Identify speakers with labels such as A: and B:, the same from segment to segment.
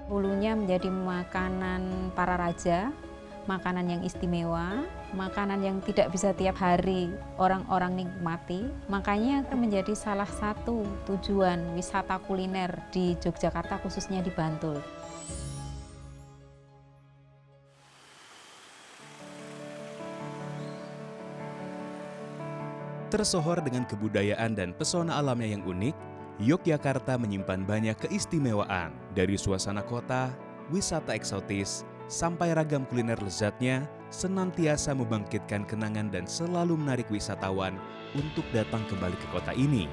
A: Hulunya menjadi makanan para raja, makanan yang istimewa, makanan yang tidak bisa tiap hari orang-orang nikmati. Makanya menjadi salah satu tujuan wisata kuliner di Yogyakarta, khususnya di Bantul.
B: Tersohor dengan kebudayaan dan pesona alamnya yang unik, Yogyakarta menyimpan banyak keistimewaan. Dari suasana kota, wisata eksotis, sampai ragam kuliner lezatnya, senantiasa membangkitkan kenangan dan selalu menarik wisatawan untuk datang kembali ke kota ini.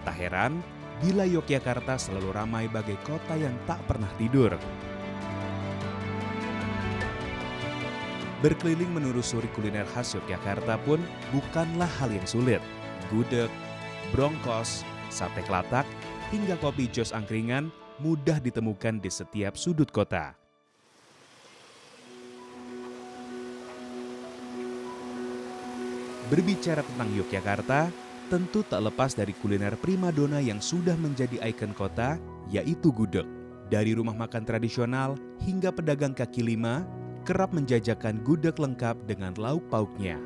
B: Tak heran bila Yogyakarta selalu ramai bagai kota yang tak pernah tidur. Berkeliling menelusuri kuliner khas Yogyakarta pun bukanlah hal yang sulit. Gudeg, brongkos, sate kelatak, hingga kopi jos angkringan mudah ditemukan di setiap sudut kota. Berbicara tentang Yogyakarta, tentu tak lepas dari kuliner primadona yang sudah menjadi ikon kota, yaitu gudeg. Dari rumah makan tradisional hingga pedagang kaki lima, kerap menjajakan gudeg lengkap dengan lauk pauknya.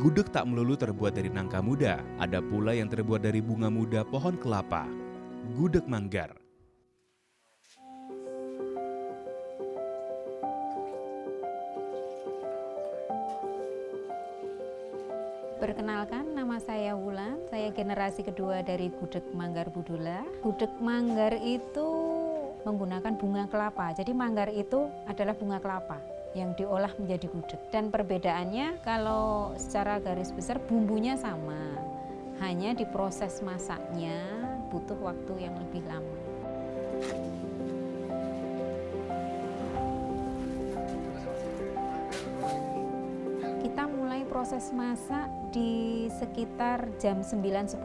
B: Gudeg tak melulu terbuat dari nangka muda, ada pula yang terbuat dari bunga muda pohon kelapa. Gudeg manggar.
A: Perkenalkan, nama saya Wulan, saya generasi kedua dari Gudeg Manggar Budula. Gudeg manggar itu menggunakan bunga kelapa, jadi manggar itu adalah bunga kelapa yang diolah menjadi gudeg. Dan perbedaannya kalau secara garis besar bumbunya sama, hanya di proses masaknya butuh waktu yang lebih lama. Kita mulai proses masak di sekitar jam 9.10.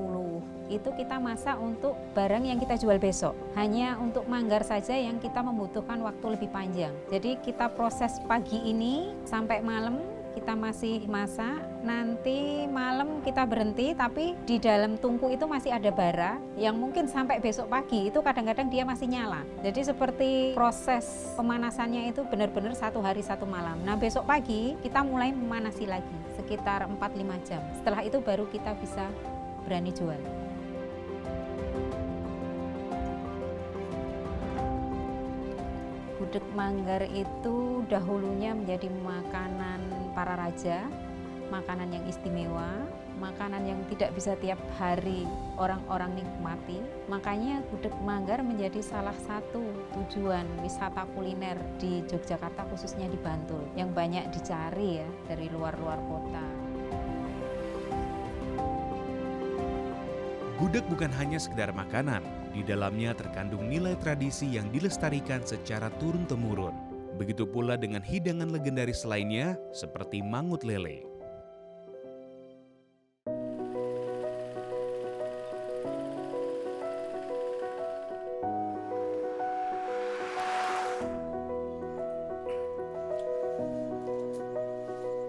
A: Itu kita masak untuk barang yang kita jual besok. Hanya untuk manggar saja yang kita membutuhkan waktu lebih panjang. Jadi kita proses pagi ini sampai malam kita masih masak, nanti malam kita berhenti, tapi di dalam tungku itu masih ada bara yang mungkin sampai besok pagi itu kadang-kadang dia masih nyala. Jadi seperti proses pemanasannya itu benar-benar 1 hari 1 malam. Nah besok pagi kita mulai memanasi lagi sekitar 4-5 jam. Setelah itu baru kita bisa berani jual. Gudeg manggar itu dahulunya menjadi makanan para raja, makanan yang istimewa, makanan yang tidak bisa tiap hari orang-orang nikmati. Makanya gudeg manggar menjadi salah satu tujuan wisata kuliner di Yogyakarta, khususnya di Bantul, yang banyak dicari ya dari luar-luar kota.
B: Gudeg bukan hanya sekedar makanan, di dalamnya terkandung nilai tradisi yang dilestarikan secara turun-temurun. Begitu pula dengan hidangan legendaris lainnya seperti mangut lele.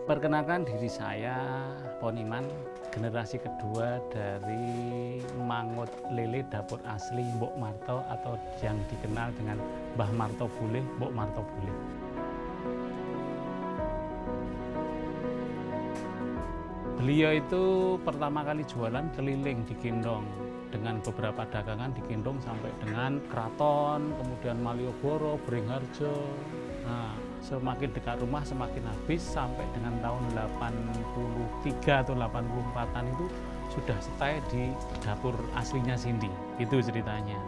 C: Perkenalkan diri saya, Poniman, generasi kedua dari mangut lele dapur asli Mbok Marto atau yang dikenal dengan Mbah Marto Buleh, Mbok Marto Buleh. Beliau itu pertama kali jualan keliling di Gendong dengan beberapa dagangan di Gendong sampai dengan Kraton, kemudian Malioboro, Beringharjo. Nah, semakin dekat rumah semakin habis sampai dengan tahun 83 atau 84-an itu sudah stay di dapur aslinya Cindy. Itu ceritanya.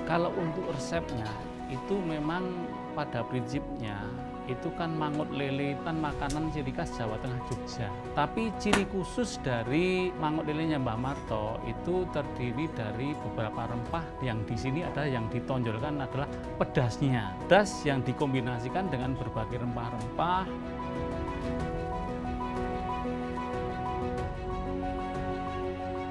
C: Kalau untuk resepnya itu memang pada prinsipnya itu kan mangut lele kan makanan ciri khas Jawa Tengah Jogja. Tapi ciri khusus dari mangut lelenya Mbah Marto itu terdiri dari beberapa rempah yang di sini ada yang ditonjolkan adalah pedasnya. Pedas yang dikombinasikan dengan berbagai rempah-rempah.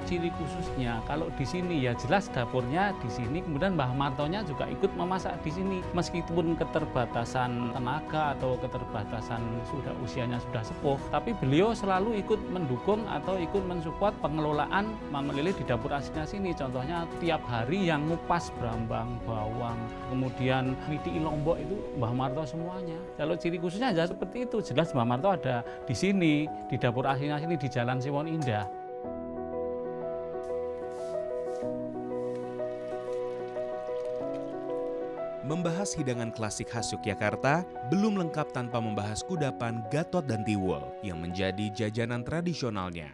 C: ciri khususnya. Kalau di sini ya jelas dapurnya di sini, kemudian Mbah Martonya juga ikut memasak di sini. Meskipun keterbatasan tenaga atau keterbatasan usianya sudah sepuh, tapi beliau selalu ikut mendukung atau ikut mensupport pengelolaan Mama Lili di dapur aslinya sini. Contohnya tiap hari yang ngupas brambang, bawang, kemudian miti lombok itu Mbah Marto semuanya. Kalau ciri khususnya ya seperti itu. Jelas Mbah Marto ada di sini, di dapur aslinya sini di Jalan Siwon Indah.
B: Membahas hidangan klasik khas Yogyakarta belum lengkap tanpa membahas kudapan, gatot, dan tiwul yang menjadi jajanan tradisionalnya.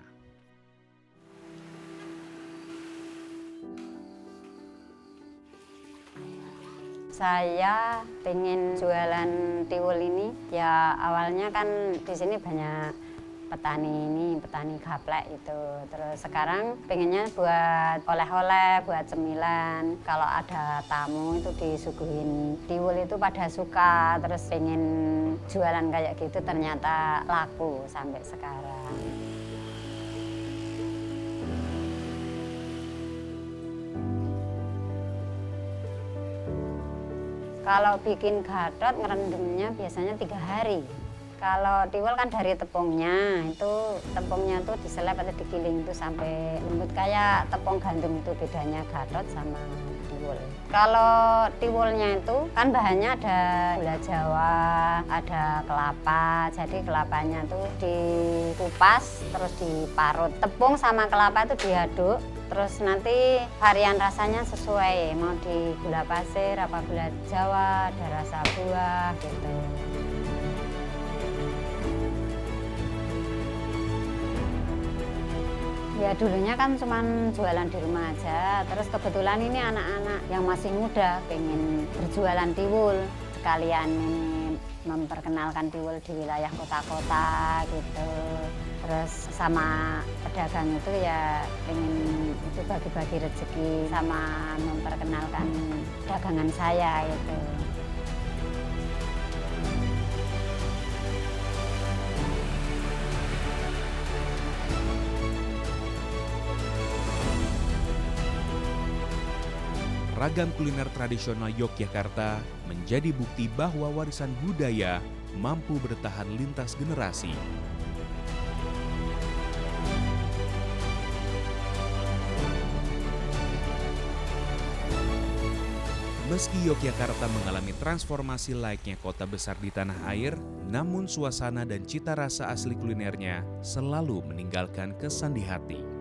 D: Saya pengen jualan tiwul ini, ya awalnya kan di sini banyak petani gaplek itu. Terus sekarang pengennya buat oleh-oleh, buat cemilan. Kalau ada tamu itu disuguhin tiwul itu pada suka. Terus pengen jualan kayak gitu, ternyata laku sampai sekarang. Kalau bikin gatot ngerendamnya biasanya 3 hari. Kalau tiwul kan dari tepungnya, itu tepungnya tuh diselep atau digiling itu sampai lembut kayak tepung gandum. Itu bedanya gatot sama tiwul. Kalau tiwulnya itu kan bahannya ada gula Jawa, ada kelapa. Jadi kelapanya tuh dikupas terus diparut. Tepung sama kelapa itu diaduk. Terus nanti varian rasanya sesuai, mau di gula pasir, apa gula Jawa, ada rasa buah gitu. Ya dulunya kan cuman jualan di rumah aja, terus kebetulan ini anak-anak yang masih muda pengen berjualan tiwul, sekalian ini memperkenalkan tiwul di wilayah kota-kota gitu. Terus sama pedagang itu ya pengen itu bagi-bagi rezeki sama memperkenalkan dagangan saya gitu.
B: Ragam kuliner tradisional Yogyakarta menjadi bukti bahwa warisan budaya mampu bertahan lintas generasi. Meski Yogyakarta mengalami transformasi layaknya kota besar di tanah air, namun suasana dan cita rasa asli kulinernya selalu meninggalkan kesan di hati.